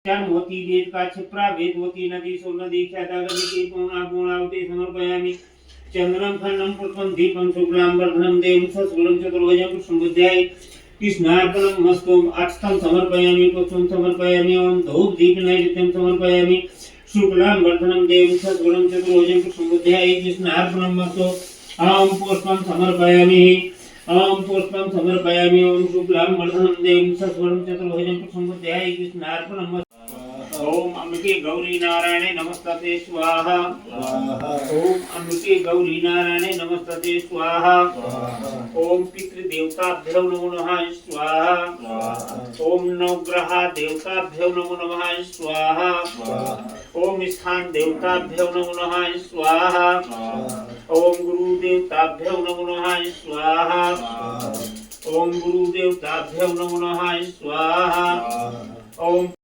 मोती वेद का क्षिप्रा वेदवती नदी सोनदी ख्यातागति पूर्णावती समर्पयामि चंद्रम खंडम पुष्पम दीपम शुक्लाम वर्धनम देवं सस्वरम चतुर्भुजं कृष्णबुद्ध्याय कृष्णार्पणं मस्तु अक्षतं समर्पयामि पुष्पं समर्पयामि ओम धूप दीप नैवेद्यं समर्पयामि शुक्लाम वर्धनम देवं सस्वरम चतुर्भुजं कृष्णबुद्ध्याय कृष्णार्पणं मस्तु ओम पुष्पं समर्पयामि ओम पुष्पं समर्पयामि ओम शुक्लाम वर्धनम देवं सस्वरम चतुर्भुजं कृष्णबुद्ध्याय कृष्णार्पणं मस्तु ओम अंबिके गौरी नारायणे नमस्ते स्वाहा ओम अंबिके गौरी नारायणे नमस्ते स्वाहा ओम पितृदेवताभ्यो नमो नमः स्वाहा ओम नवग्रह देवताभ्यो नमो नमः स्वाहा ओम स्थान देवताभ्यो नमो नमः स्वाहा ओम गुरु देवताभ्यो नमो नमः स्वाहा ओम गुरु देवताभ्यो नमो नमः स्वाहा ओम